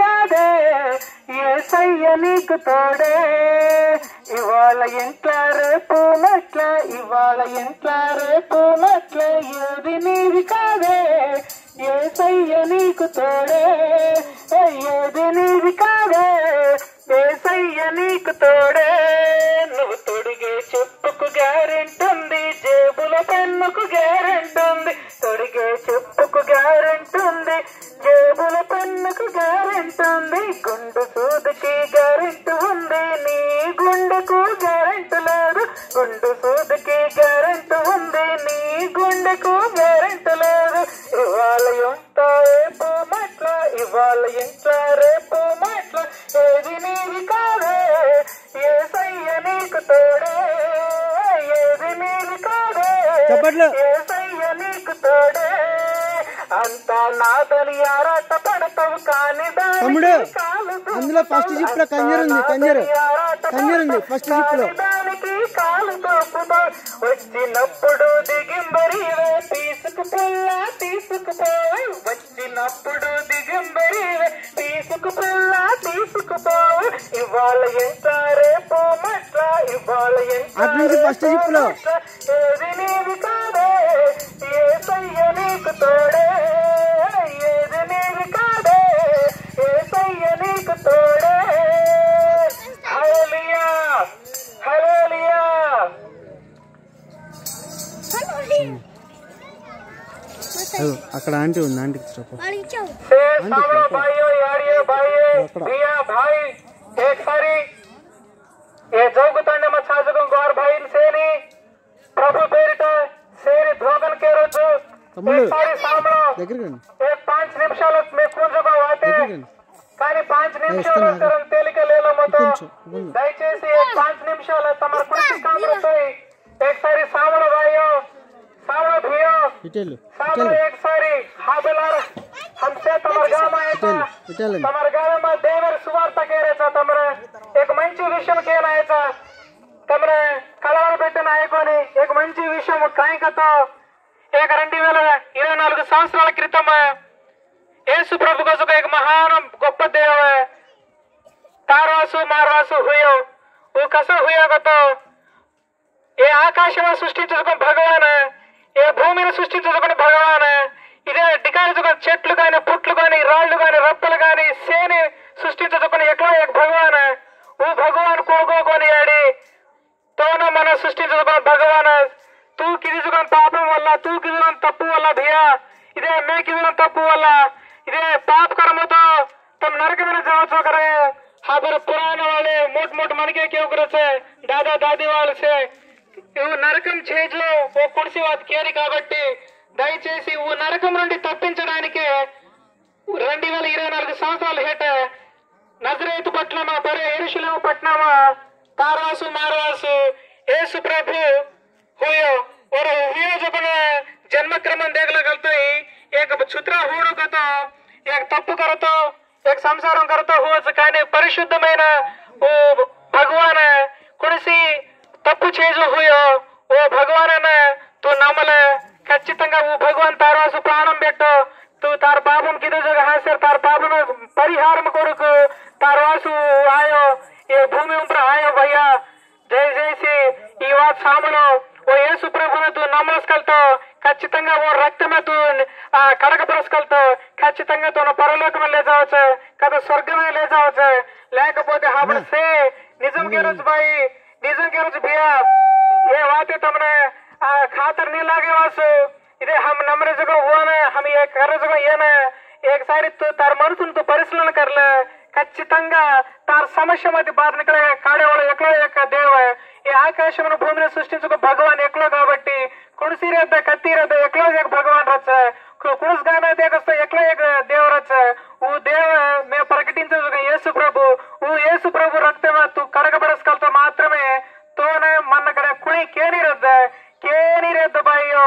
కాదే యేసయ్య నీకు తోడే ఇవాళ ఇంట్ల రేపు మెట్ల ఇవాళ ఇంట్ల రేపు మెట్ల ఏది నీది కాదే యేసయ్య నీకు తోడే ఏది నీది కాదే యేసయ్య నీకు తోడే నువ్వు తొడిగే చెప్పుకు గ్యారెంటీ ఉంది జేబుల పెన్నుకు గ్యారెంటీ ఉంది తొడిగే చెప్పుకు గ్యారెంటీ ఉంది జేబుల పెన్నుకు గ్యారెంటీ ఉంది గుండు సూదికి గ్యారెంటీ ఉంది నీ గుండెకు గ్యారెంటీ లేదు గుండు సూదికి గ్యారెంటీ ఉంది నీ గుండెకు గ్యారెంటీ లేదు ఇవాళ ఎంత రేపు మాట్ల ఇవాళ ఇంట్లో రేపు మాట్ల ఏది నీది కాదే యేసయ్య నీకు తోడే ఏది నీది కాదే యేసయ్య నీకు తోడే అంతా నాదని ఆరాట పడతావు కానీ తమ్ముడు అందులో ఫస్ట్ జిప్ లో కంజర్ ఉంది కంజర్ ఉంది ఫస్ట్ జిప్ లో దానికి కాలు తోపుతావు వచ్చినప్పుడు దిగింబరివే తీసుకుపోవే వచ్చినప్పుడు దిగింబరివే తీసుకుపోవు ఇవాళ ఎంత రేపు మట్ల ఇవాళ ఎంత ఫస్ట్ జిప్ లో ఏది నీది కాదే యేసయ్య నీకు తోడే ఏది నీది కాదే యేసయ్య నీకు తోడే హల్లెలూయా హల్లెలూయా అక్కడ ఆంటీ ఉంది ఆంటీకి చెప్పు भाई एक सारी ये जोगुतांडे मत साजगं गौर भाई सेनी प्रभु पेरिट सेनी ध्वगन के रोजु एक सारी सामनो एक 5 నిమిషాలు మే కూంజగా వాటే కానీ 5 నిమిషాలు కరం తేలిక లేలో మతో దయచేసి 5 నిమిషాలు తమర కుర్చీ కాంగ్రెసై एक सारी सामनो भाइयों सामनो भियो सामनो एक सारी हाबेलार हमसे तमर गाम आयचा तमर गाम में देवर सुवार्ता केरेचा तमरे एक मंची विषय केनायचा तमरे कलवर పెట్టిన నాయకుని एक మంచి విషయం కాయకతో एक 2024 సంవత్సరాల క్రితం యేసు ప్రభు కోసం एक महान గొప్ప దేవ तारवासु मारवासु हुयो वो कसो हुयो गतो ये ఆకాశం సృష్టించుకున్న భగవాన్ ఏ భూమిని సృష్టించుకున్న భగవాన్ ఇదే డికాల్చుకున్న చెట్లు కానీ పుట్లు కానీ రాళ్ళు కానీ రప్పలు కానీ సేని సృష్టించుకున్న ఎక్కడో एक भगवान वो भगवान कोनी आड़ी तो मन सृष्टिंచుకున్న भगवान तू किदुकुन पापम वल्ल तू किदुकुन तप्पु वल्ल भैया इदे मैं किदुकुन तप्पु वल्ल इदे पाप कर्मतो तुम नरक में जाओ करे हाबर पुराने वाले मोट मोट मन के क्यों करे दादा दादी वाले से నరకం చేజు ఓ కుడిసి వాది కేరి కాబట్టి దయచేసి ఓ నరకం నుండి తప్పించడానికి 2024 సంవత్సరాల హేట నజరేతు పట్టణమ బరే యెరూషలేము పట్టణమ तारवासु मारवासु యేసు ప్రభు हुयो और हुयो जो बने जन्म क्रमन देख लगलता ही एक छुत्रा हुडो कतो एक तप्पु करतो एक संसारम करतो हो కానీ పరిశుద్ధమైన ఓ భగవాన్ కుడిసి తప్పు చేజు हुयो ओ भगवान तू नमले खचिతంగా वो भगवान तारवासु प्राणम बेटो तू तार पापम किदे जगह हासर तार पापम परिहारम कोरुकु तारवासु आयो ये भूमि ऊपर आयो भैया जय जय से ఈ વાત સાંભળો ఓ యేసు ప్రభువును తూ నమస్కల్తో ఖచ్చితంగా ఓ రక్తమే తూ కడగపరస్కల్తో ఖచ్చితంగా తోన పరలోకమే లే जावचे కదా స్వర్గమే లే जावचे లేకపోతే हमने से निजम के रोज भाई निजम के रोज भैया ये बातें तुमने खातर नहीं लागे वासु इधे हम नम्र जगह हुआ ने हम ये कर जगह ये ने एक सारी तू तार मनसुन तू परिशीलन कर ले ఖచ్చితంగా तार समस्या मध्य बाहर निकले काड़ेवाళ్ళు ఎక్కడో एक देव है ये ఆకాశమును భూమిని సృష్టించుకు భగవాన్ ఎక్కడో కాబట్టి కుడిసిరేద్ద కత్తిరేద్ద ఎక్కడో एक भगवान रच कुरुस गाना देखो ఎక్కడో एक देव रच वो देव मैं ప్రకటించే యేసు ప్రభు वो యేసు ప్రభు రక్తమే तू కడగబరస్కల్తో మాత్రమే తోనే మన కడ కుడి కేనిరేద్ద బాయ్యో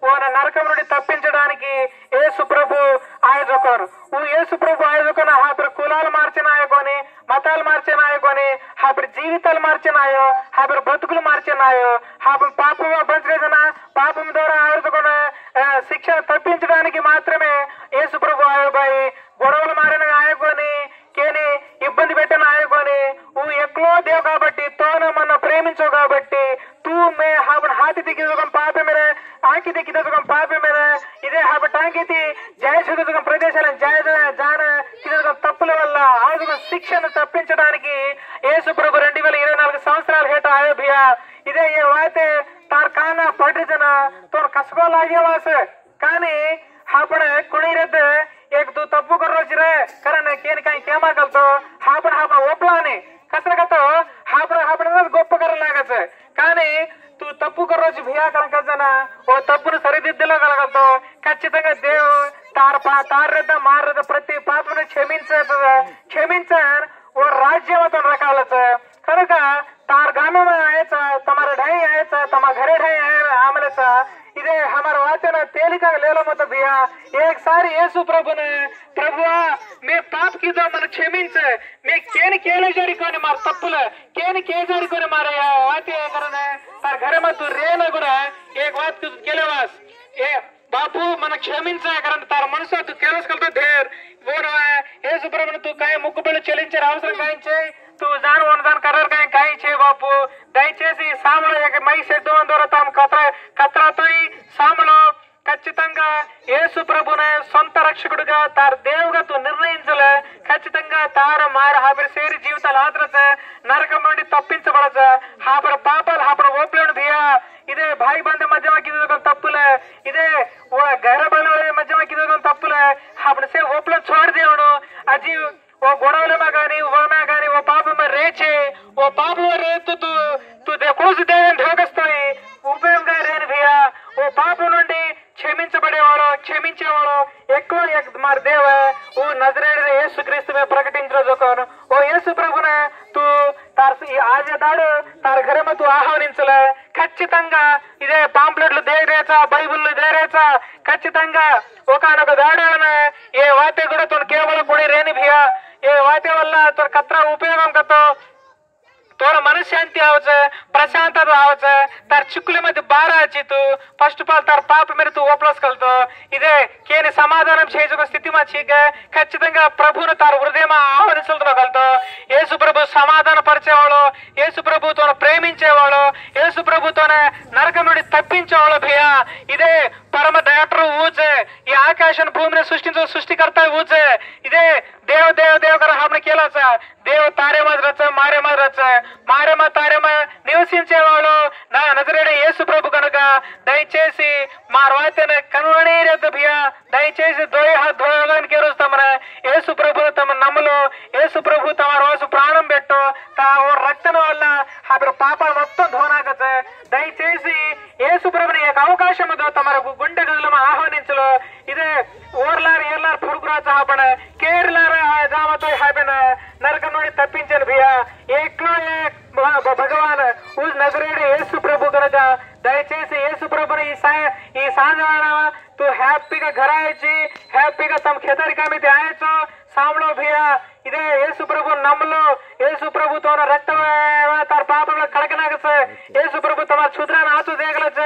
ఓన నరకం నుండి తప్పించడానికి యేసు ప్రభు ఆయోజకరు वो యేసు ప్రభు ఆయోజకన హాపర్ కులాలు మార్చినాయకొని మతాలు మార్చినాయకొని హాపర్ జీవితాలు మార్చినాయో హాపర్ బతుకులు మార్చినాయో హాపర్ పాపం బంచరేజన పాపం ద్వారా ఆయోజకన శిక్ష తప్పించడానికి మాత్రమే యేసు ప్రభు ఆయోబాయి గొడవలు మారిన ఆయోకొని తప్పుల వల్ల ఆదుకు శిక్షను తప్పించడానికి యేసు ప్రభు 2024 संवत्सराल हेठा आयो भैया। इधे ये वाते तार काना पढ़ जना तो कसबा लागे वासे कानी हापण कुणी रहते एक तू तप्पू कर रोज रे कारण केन काही केमा कलतो हापण ओपलाने कसर कतो हापण गोप्प कर लागायचं కానీ तू तप्पू कर रोज भिया करण जना ओ तप्पुను సరిదిద్దగలగలతో ఖచ్చితంగా దేవు తారద మారద ప్రతి పాపను క్షమించన్ ఓ राज्यवतून रखायचं कనుక तार गामे में आयचा तमारा ढाई आयचा तमा घरे ढाई आमलेचा इधे हमारा वाचन तेलिका लेलो मत भैया एक सारी येसु प्रभु ने प्रभुआ मैं पाप की दो मन क्षमिंच मैं केन केले जारी कोने मार तप्पुल केन के जारी कोने मारे वाते करने तार घरे में तू रेन गुना एक बात तू केलेवास ए बापू मन क्षमिंच कारण तार मनसो तू केलस कलतो ढेर वो न येसु प्रभु ने तू काय मुक्कुबळ చెల్లించే అవసరం కాయించే तू जान वनदान करर काही छे बापू దయచేసి సామలో మై సెడ్డు ద్వారా తాము కత్రాతోయి సామలో ఖచ్చితంగా యేసు ప్రభునే సొంత రక్షకుడిగా తార దేవుగా తూ నిర్ణయించలే ఖచ్చితంగా తార మార హాబర సేరి జీవితాలు ఆదరచ నరకం నుండి తప్పించబడచ హాబర పాపాలు హాబర ఓప్లేను దియా ఇదే భాయి బంధ మధ్య కిదోగం తప్పులే ఇదే ఓ గైరబల మధ్య కిదోగం తప్పులే హాబర సే ఓప్లేను छोड़ देवनु अजी वो गोड़वले में गानी वो पाप में रेचे वो पाप में रे तू कुछ देवन ढोगस्तोई उपयोगंगा रेन भैया वो पाप నుండి క్షమించేవాడు ఎక్కువ మరి దేవ ఓ నజరేయుడైన యేసుక్రీస్తు में ప్రకటించరు జోకోను ఓ యేసు ప్రభునే तू ఆజదాడు तार घरे में तू ఆహ్వానించలే ఖచ్చితంగా ఇదే పాంప్లెట్లు దేరేచా బైబిల్ దేరేచా ఖచ్చితంగా ఒకనొక దాడనే ఏ వాతే కూడా తోన కేవలం కొడి రేని భయ్యా ఏ వాతే వల్ల తోర కత్రా ఉపయోగం కతో तोर मन शांति आवच प्रशांतता आवच तार चिक्कुले मध्ये बारा आचितु फर्स्ट ऑफ ऑल तार पाप मेरे तू ओप्लस कलतो इदे केने समाधाనం చేయుచుకు స్థితి మచ్చిక ఖచ్చితంగా ప్రభువును తార హృదయమ ఆహ్వానించగలతో యేసు ప్రభు సమాధాన పరిచేవాడు యేసు ప్రభువుతో ప్రేమించేవాడు యేసు ప్రభువుతోనే నరకం నుండి తప్పించేవాడు భయ్యా ఇదే పరమ దయాళుడు ఊచే ఈ ఆకాశం భూమిని సృష్టించే సృష్టికర్త ఊచే ఇదే देव देव देव कर हमने केलाचा देव तारे मधरच मारे मधरच मारे मा तारे मा నివసించేవాడు నా నజరేయుడైన యేసు ప్రభు కనుక దయచేసి మార్వాతేనే కనుగొనేరేత భయ్యా దయచేసి దోయ हाथ धोయడానికి రోజు తమన యేసు ప్రభు తమ నమ్మలో యేసు ప్రభు తమ రోజు ప్రాణం పెట్టు తా ఓ రక్తన వల్ల హబర పాప మొత్తం ధోనాగత దయచేసి యేసు ప్రభుని ఒక అవకాశం దో తమర గుండె గదులమ ఆహ్వానించలో ఇదే ఓర్లార్ ఏర్లార్ పురుగురాచ హాపణ కేర్లార్ जामतो हाबेन नरकम నుండి తప్పించను భయ్యా ఏక్లో ఏక్ భగవాన్ उस నజరేయుడైన యేసు ప్రభు కనుక దయచేసి యేసు ప్రభుని ఈ సాంజాన तू హ్యాపీగా घरायची హ్యాపీగా తమ खेतरिका में आयचो सामलो भैया इदे येसु प्रभु नमलो येसु प्रभु तोर रक्त तार पापम कड़कनागस येसु प्रभु तम क्षुद्रान आचु देगलच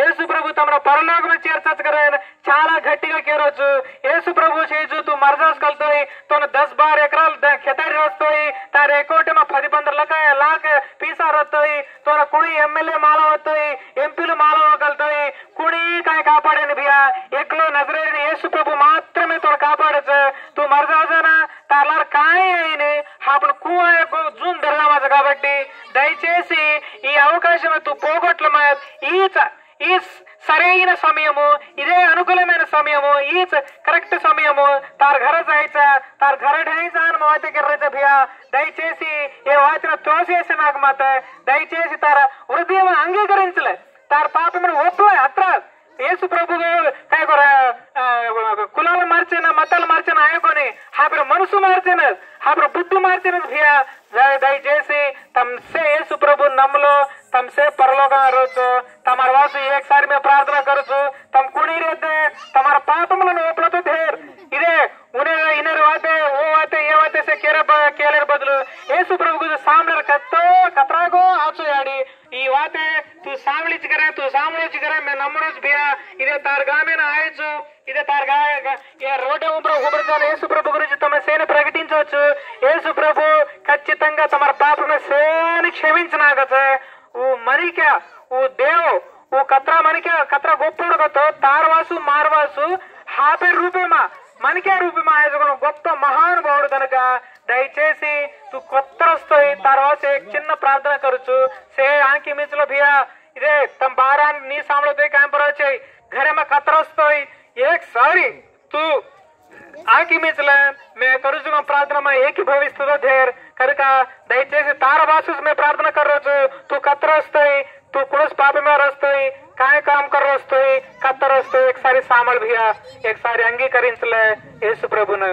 येसु प्रभु तमन परलोक में चेरचच करे చాలా గట్టిగా కేరొచ్చు యేసు ప్రభు చేజు तू मरजास कलतोई तोन 10-12 एकराल खेतारी रस्तोई तार एकोटे में 10-15 लाख पीसा रतोई तोन कुणी एमएलए माला होतोई एमपीలు माला कलतोई कुणी काय कापाडेन भैया एकलो नजरेयुडैన యేసు ప్రభు మాత్రమే तोर कापाडच तू मरजासना तारलार काय అయినే आपण कुवायको जून धरलामाज కాబట్టి దయచేసి ఈ అవకాశం तू పోగొట్లమ ఈ సరైన సమయము ఇదే అనుకూలమైన సమయము ఈ కరెక్ట్ సమయము तार घर जायचा तार घर ढायचा आणि माते करायचा भैया దయచేసి ఏ వాచన తోసేసి నాకు మాత దయచేసి तार హృదయం అంగీకరించలే तार పాపమును ఒప్పులే అత్ర యేసు ప్రభు काय करा कुलाला मार्चेना मताला मार्चेना आयकोनी हाबर मनसु मार्चेना हाबर बुद्धि मार्चेना भैया दयచేసి तमसे యేసు ప్రభు नमलो तमसे परलोक रोचो तमार वासु एक सारी में प्रार्थना करूचु तम कुणी रहते तमार पापमुలను ओपलतो ढेर इदे उन्हें इनर वाते वो वाते ये वाते से केलर बदलू యేసు ప్రభు को सामने कतरागो आचो याडी ఈ వాతే तू सामलिच करे मैं नमरोज भैया इदे तार गामे ना आयचु इदे तार ये रोड उबर యేసు ప్రభు గురించి తమ సేన ప్రకటించవచ్చు యేసు ప్రభు ఖచ్చితంగా తమ పాపమును సేన క్షమించనాగత वो मरी क्या वो देव वो कतरा मरी क्या कतरा गोप्पुड़ गतो तारवासु मारवासु हापे रूपे मा मन के रूपे मा आयजगोन गोप्प महानुभावुडु गनुक दयచేసి तू కొత్త रस्तोय तारवा से एक चिन्ह प्रार्थना करूचु से आंकी मिचलो भैया इधे तम बारान नी सामलो ते काम पर छे घरे में कतरस्तोय एक सारी तू आंकी मिचले मैं करूचु प्रार्थना में एक ही भविष्य धेर कనుక దయచేసి तारवासुस में प्रार्थना करूचु तू कतरस्तोय तू कुछ पाप में रस्तोय काय काम कर रस्तोय कत्तर रस्तोय एक सारी सामल भैया एक सारी अंगीकరించలే యేసు ప్రభును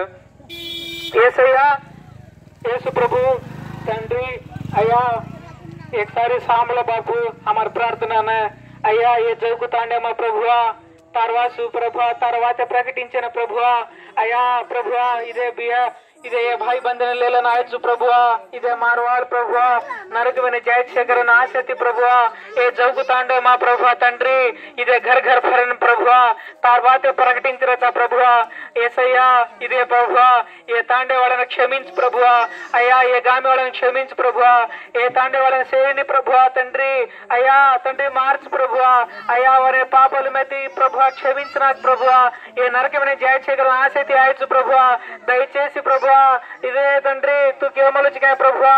యేసయ్యా యేసు ప్రభు తండ్రి అయ్యా एक सारी सामल बाबू हमारी प्रार्थना ने अय्या ये जगुतांडे में प्रभुआ तारवासु प्रभुआ तारवाते प्रकटिंచిన ప్రభువా అయ్యా ప్రభువా ఇదే బియా ఇదే भाई बंधन लेलन आयचु प्रभुआ इदे मारवाड़ प्रभुआ नरकविन जयशेखरन आशति प्रभुआ ए जगुतांडे मा प्रभुआ तंड्री इदे घर घर फरन प्रभुआ तारवाते प्रकटिंचरचा प्रभुआ యేసయ్యా ఇదే ప్రభువా ఏ తాండే వాళ్ళని క్షమించు ప్రభువా అయ్యా ఏ గామి వాళ్ళని క్షమించు ప్రభువా ఏ తాండే వాళ్ళని సేని ప్రభువా తండ్రి అయ్యా తండ్రి మార్చు ప్రభువా అయ్యా వారి పాపాలు మెత్తి ప్రభువా క్షమించు నాకు ప్రభువా ఏ నరకమైన జయశేఖరన్ ఆశతి ఆయచు ప్రభువా దయచేసి ప్రభువా ఇదే తండ్రి तू केवलचिका ప్రభువా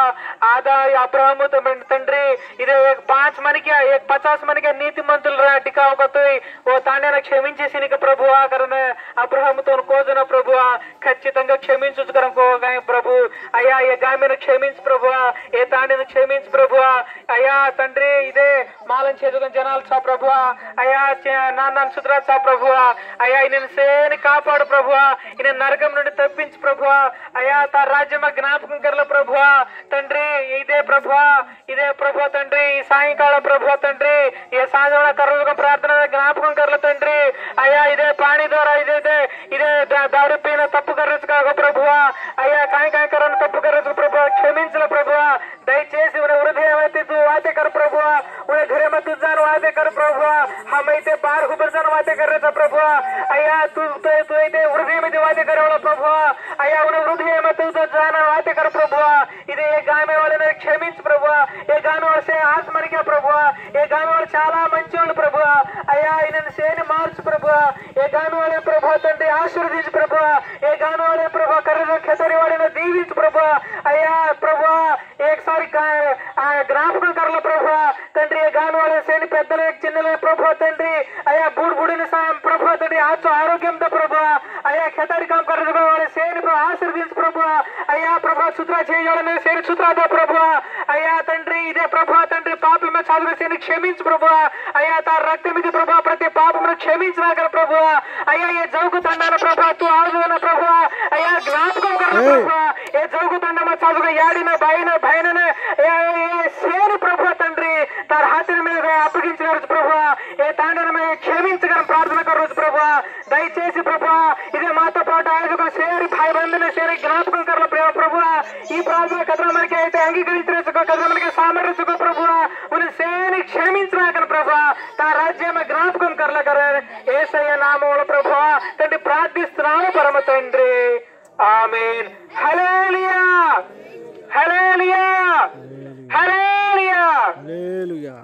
ఆదా అబ్రహాము తండ్రి ఇదే 5 मन के 50 मन के నీతిమంతులు టికావు కొత్తయి ఓ తాండేన క్షమించేసి నీకు ప్రభువా కరణ అబ్రహాముతో కోజన ప్రభువా ఖచ్చితంగా క్షమించుచుకరంకో ప్రభు అయ్యా ఏ గామిని క్షమించు ప్రభువా ఏ తాండేను క్షమించు ప్రభువా అయ్యా తండ్రి ఇదే మాలం చేదుగని జనాలు చా ప్రభువా అయ్యా నాన్న సుద్రా చా ప్రభువా అయ్యా ఇనని సేని కాపాడు ప్రభువా ఇన నరకం నుండి తప్పించు ప్రభువా అయ్యా తా రాజ్యమ జ్ఞాపకం కర్ల ప్రభువా తండ్రి ఇదే ప్రభువా తండ్రి ఈ సాయంకాల ప్రభువా తండ్రి ఏ సాయంకాల కర్రలుగా ప్రార్థన జ్ఞాపకం కర్ల తండ్రి అయ్యా ఇదే పాణి ద్వారా ఇదే दारू पीना तप्पु करो ప్రభువా అయ్యా काय करन तप्पु करो ప్రభువా క్షమించల ప్రభువా దయచేసి उन्हें हृदय में तू वादे कर ప్రభువా उन्हें घरे में तू जान वादे कर ప్రభువా हम इते बाहर हुबर जान वादे कर रहे ప్రభువా అయ్యా तू इते हृदय में वादे करे वाला ప్రభువా అయ్యా उन्हें हृदय में तू जान वादे कर ప్రభువా इदे ये गामे वाले ने క్షమించు ప్రభువా ये गामे वाले से आस मर गया ప్రభువా ये गामे वाले చాలా మంచోళ్ళు ప్రభువా అయ్యా इन्हें సేని మార్చు ప్రభువా ये गामे वाले ప్రభువా తండ్రి ఆశీర్వదించు ప్రభువా ये गामे वाले ప్రభువా కర్ర ఖతరి వాడిని దీవించు ప్రభువా అయ్యా ప్రభువా एक सारी జ్ఞాపకం కర్ల ప్రభువా తండ్రి ये गामे वाले సేని పెద్దలే చిన్నలే ప్రభువా తండ్రి అయ్యా బూడిని ప్రభువా తండ్రి ఆరోగ్యంతో ప్రభువా అయ్యా ఖతరి काम करने वाले సేని ప్రభువా ఆశీర్వదించు ప్రభువా అయ్యా ప్రభువా సుత్రా చేయగలనే సేని సుత్రాతో ప్రభువా అయ్యా తండ్రి ఇదే ప్రభువా తండ్రి పాపమే చాలు సేని క్షమించు ప్రభువా అయ్యా తా రక్తం ఇది ప్రభువా ప్రతి పాపమును క్షమించనాగల ప్రభువా అయ్యా ఏ జౌగుతండాన ప్రభువా తూ ఆడున ప్రభువా అయ్యా జ్ఞాపకం కర్ల ప్రభువా ఏ జౌగుతండమ చాలుగా యాడిన భయన ఏ సేని ప్రభువా తండ్రి తార్ హాతిన మీద అప్పగించిన ప్రభువా ఏ తాండన మీద క్షమించగల ప్రార్థన కరోజు ప్రభువా దయచేసి ప్రభువా ఇదే మాతో పాటు ఆయుధ సేరి భాయి బంధుని సేరి జ్ఞాపకం కర్ల ప్రభువా ఈ ప్రార్థన కథల మనకి అయితే అంగీకరించు కథల మనకి సామర్థ్యకు ప్రభువా ఉన్हें సేని క్షమించనాగన ప్రభువా తా రాజ్యమ జ్ఞాపకం కర్ల కరే యేసయ్య నామములో ప్రభువా తండ్రి ప్రార్థిస్తున్నాము పరమ తండ్రి ఆమేన్ హల్లెలూయా హల్లెలూయా హల్లెలూయా హల్లెలూయా